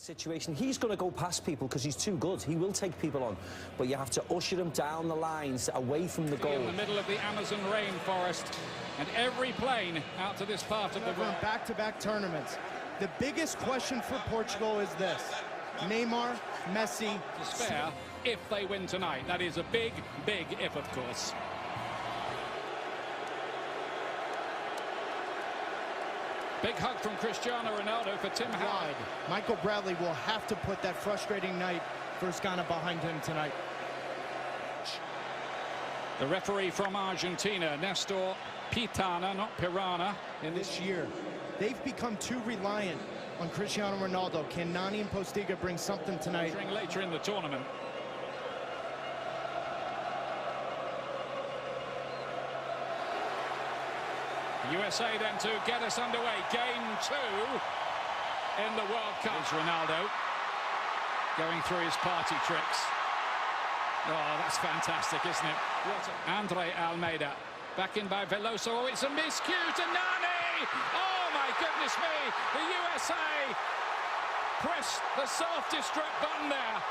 Situation, he's going to go past people because he's too good. He will take people on, but you have to usher him down the lines away from the goal. In the middle of the Amazon rainforest, and every plane out to this part of the world. Back-to-back tournaments. The biggest question for Portugal is this: Neymar, Messi, to spare if they win tonight. That is a big, big if, of course. Big hug from Cristiano Ronaldo for Tim Howard. Michael Bradley will have to put that frustrating night for Ghana behind him tonight. The referee from Argentina, Nestor Pitana, not Pirana. In this year, they've become too reliant on Cristiano Ronaldo. Can Nani and Postiga bring something tonight? Later in the tournament. USA then to get us underway. Game 2 in the World Cup. Here's Ronaldo going through his party tricks. Oh, that's fantastic, isn't it? Andre Almeida back in by Veloso. Oh, it's a miscue to Nani. Oh, my goodness me. The USA press the self-destruct button there.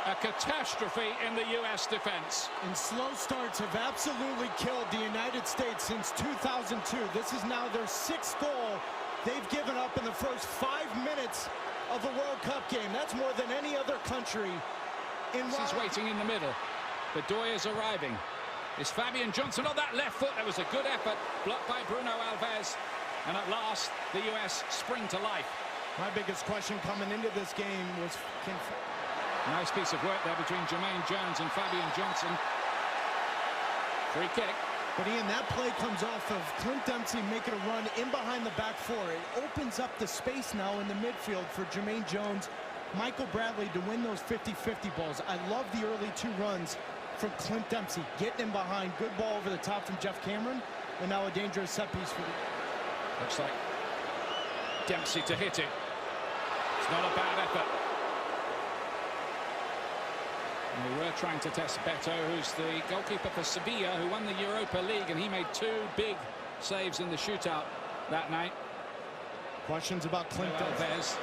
A catastrophe in the U.S. defense. And slow starts have absolutely killed the United States since 2002. This is now their 6th goal they've given up in the first 5 minutes of a World Cup game. That's more than any other country. He's waiting in the middle. Bedoya's arriving. Is Fabian Johnson on that left foot? That was a good effort, blocked by Bruno Alves. And at last, the U.S. spring to life. My biggest question coming into this game was, nice piece of work there between Jermaine Jones and Fabian Johnson. Free kick. But Ian, that play comes off of Clint Dempsey making a run in behind the back four. It opens up the space now in the midfield for Jermaine Jones, Michael Bradley to win those 50-50 balls. I love the early 2 runs from Clint Dempsey, getting in behind. Good ball over the top from Jeff Cameron, and now a dangerous set piece for the... Looks like Dempsey to hit it. It's not a bad effort. And we were trying to test Beto, who's the goalkeeper for Sevilla, who won the Europa League, and he made 2 big saves in the shootout that night. Questions about Clint Alves.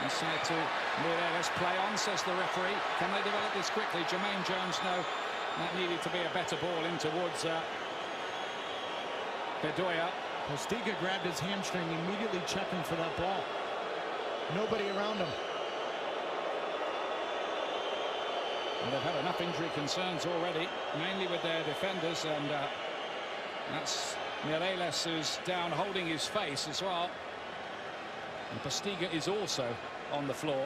Inside to Mireles, play on, says the referee. Can they develop this quickly? Jermaine Jones, no. That needed to be a better ball in towards Bedoya. Postiga grabbed his hamstring, immediately checking for that ball. Nobody around him. And they've had enough injury concerns already, mainly with their defenders, and that's Mireles who's down holding his face as well. And Postiga is also on the floor.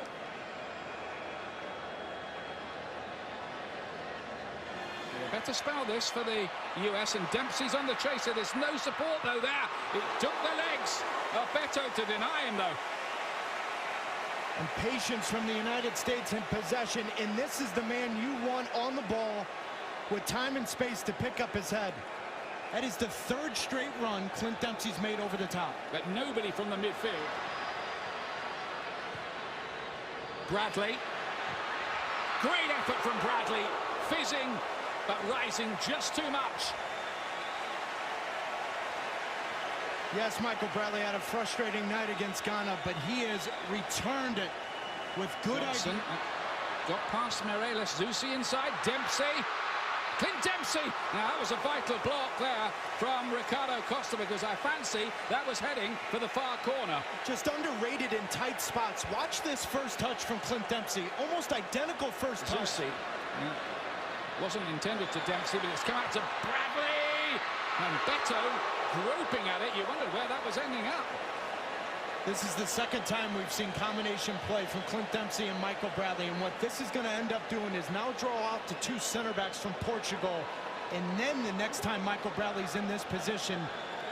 They better spell this for the US, and Dempsey's on the chaser. There's no support though there. It took the legs of Beto to deny him though. And patience from the United States in possession, and this is the man you want on the ball with time and space to pick up his head. That is the 3rd straight run Clint Dempsey's made over the top. But nobody from the midfield. Bradley. Great effort from Bradley. Fizzing, but rising just too much. Yes, Michael Bradley had a frustrating night against Ghana, but he has returned it with good Johnson got past Mireles. Zusi inside. Dempsey. Clint Dempsey. Now, that was a vital block there from Ricardo Costa, because I fancy that was heading for the far corner. Just underrated in tight spots. Watch this first touch from Clint Dempsey. Almost identical first touch. Zusi. Wasn't intended to Dempsey, but it's come out to Bradley. And Beto groping at it. You wondered where that was ending up. This is the 2nd time we've seen combination play from Clint Dempsey and Michael Bradley. And what this is going to end up doing is now draw out the 2 center backs from Portugal. And then the next time Michael Bradley's in this position,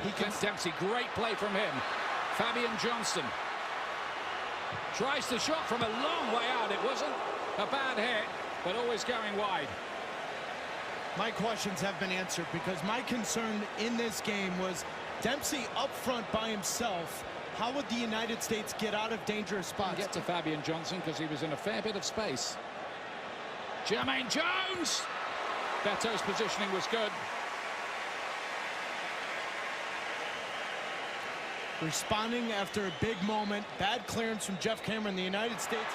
he can... Clint Dempsey, great play from him. Fabian Johnson tries the shot from a long way out. It wasn't a bad hit, but always going wide. My questions have been answered, because my concern in this game was Dempsey up front by himself How would the United States get out of dangerous spots? Get to Fabian Johnson because he was in a fair bit of space. Jermaine Jones! Beto's positioning was good. Responding after a big moment. Bad clearance from Jeff Cameron, the United States.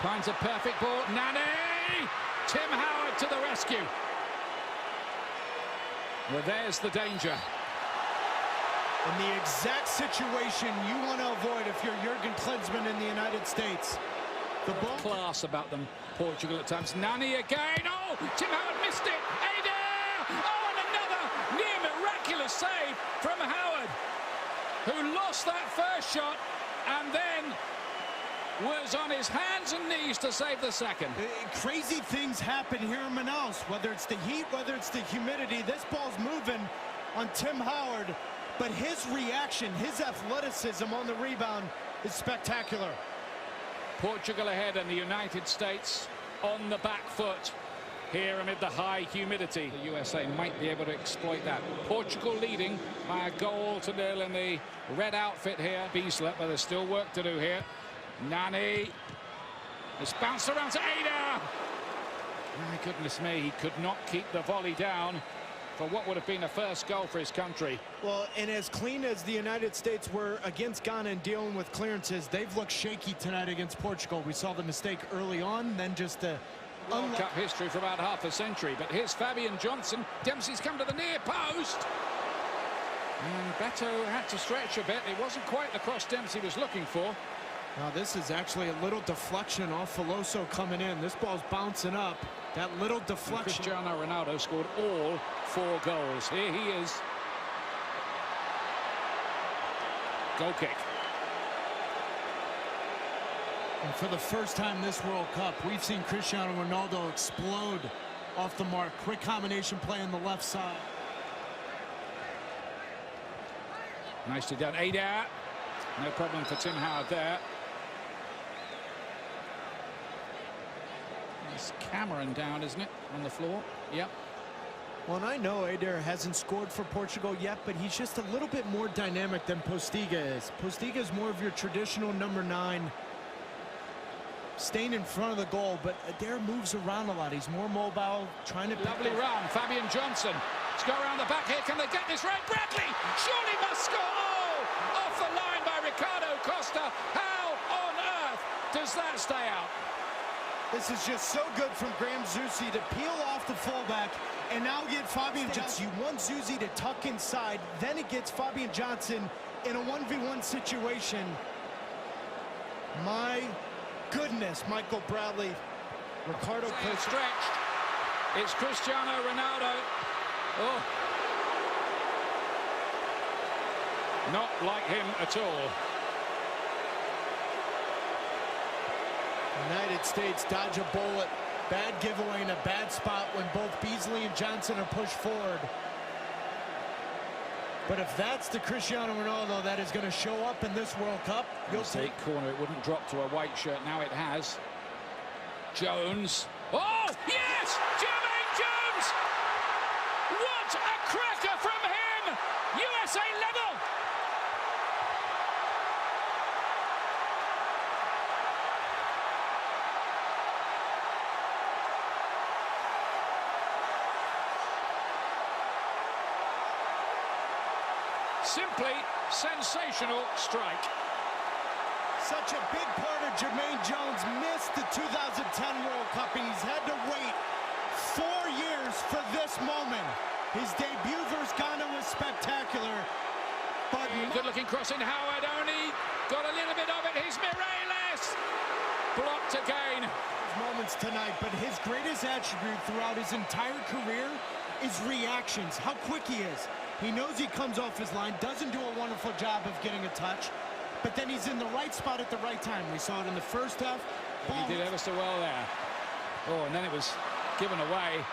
Finds a perfect ball. Nani! Tim Howard to the rescue. Well, there's the danger. In the exact situation you want to avoid if you're Jurgen Klinsmann in the United States. The ball. Class about them, Portugal at times. Nani again. Oh, Tim Howard missed it. Eder! Oh, and another near miraculous save from Howard, who lost that first shot and then was on his hands and knees to save the second. Crazy things happen here in Manaus, whether it's the heat, whether it's the humidity. This ball's moving on Tim Howard, but his reaction, his athleticism on the rebound is spectacular. Portugal ahead and the United States on the back foot here amid the high humidity. The USA might be able to exploit that. Portugal leading by 1-0 in the red outfit here. Biesler, but there's still work to do here. Nani. It's bounced around to Eder. My goodness me, he could not keep the volley down for what would have been a first goal for his country. Well, and as clean as the United States were against Ghana and dealing with clearances, they've looked shaky tonight against Portugal. We saw the mistake early on, then just the World Cup history for about half a century. But here's Fabian Johnson. Dempsey's come to the near post. And Beto had to stretch a bit. It wasn't quite the cross Dempsey was looking for. Now this is actually a little deflection off Veloso coming in. This ball's bouncing up. That little deflection. And Cristiano Ronaldo scored all 4 goals. Here he is. Goal kick. And for the first time this World Cup, we've seen Cristiano Ronaldo explode off the mark. Quick combination play on the left side. Nicely done. Eder. No problem for Tim Howard there. It's Cameron down, isn't it, on the floor? Yep. Well, and I know Eder hasn't scored for Portugal yet, but he's just a little bit more dynamic than Postiga is. Postiga is more of your traditional number 9, staying in front of the goal, but Eder moves around a lot. He's more mobile, trying to... Lovely run. Fabian Johnson. Let's go around the back here. Can they get this right? Bradley surely must score. Oh, off the line by Ricardo Costa. How on earth does that stay out? This is just so good from Graham Zusi to peel off the fullback and now get Fabian Johnson. You want Zusi to tuck inside, then it gets Fabian Johnson in a 1v1 situation. My goodness, Michael Bradley, Ricardo Costa stretched. It's Cristiano Ronaldo. Oh. Not like him at all. United States dodge a bullet. Bad giveaway in a bad spot when both Beasley and Johnson are pushed forward. But if that's the Cristiano Ronaldo that is going to show up in this World Cup, you'll take corner. It wouldn't drop to a white shirt. Now it has. Jones. Oh, yes! Jermaine Jones! What a cracker from him! USA level! Simply sensational strike. Such a big part of Jermaine Jones missed the 2010 World Cup, and he's had to wait 4 years for this moment. His debut versus Ghana was spectacular, but good-looking cross in Howard, only got a little bit of it. He's Mireles, blocked again. Moments tonight, but his greatest attribute throughout his entire career is reactions. How quick he is. He knows he comes off his line, doesn't do a wonderful job of getting a touch, but then he's in the right spot at the right time. We saw it in the first half. He did ever so well there. Oh, and then it was given away.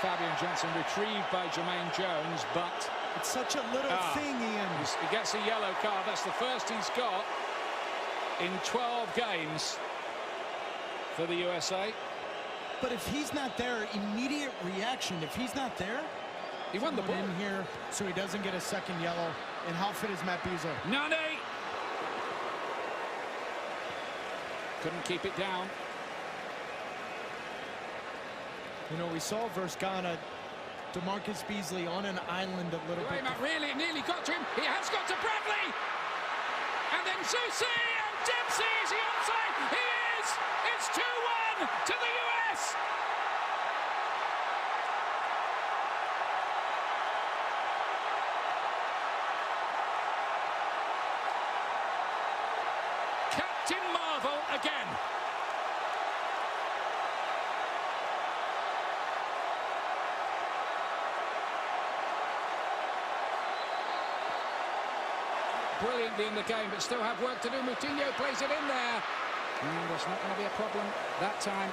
Fabian Johnson retrieved by Jermaine Jones, but... It's such a little thing, Ian. He gets a yellow card. That's the first he's got in 12 games for the USA. But if he's not there, immediate reaction. If he's not there, He won the ball. In here, so he doesn't get a second yellow. And how fit is Matt Beasley? Nani. Couldn't keep it down. You know, we saw versus Ghana, DeMarcus Beasley on an island a little bit. Really nearly got to him. He has got to Bradley. And then Susi and Dempsey. Is he onside? He is. It's 2-1 to the US. Captain Marvel again. Brilliantly in the game, but still have work to do. Moutinho plays it in there. There's not going to be a problem that time.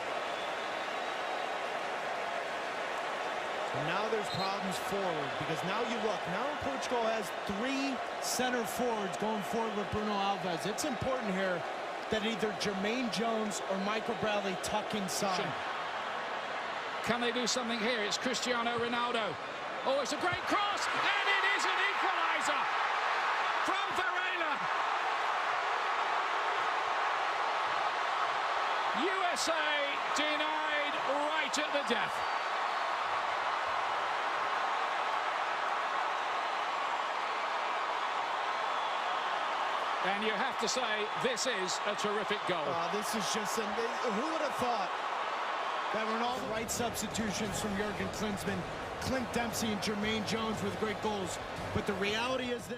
And now there's problems forward, because now you look, now Portugal has 3 center forwards going forward with Bruno Alves. It's important here that either Jermaine Jones or Michael Bradley tuck inside. Can they do something here? It's Cristiano Ronaldo. Oh, it's a great cross, and it is an equaliser from Varela. USA denied right at the death. And you have to say, this is a terrific goal. This is just, who would have thought that Ronaldo, right substitutions from Jurgen Klinsmann, Clint Dempsey and Jermaine Jones with great goals. But the reality is that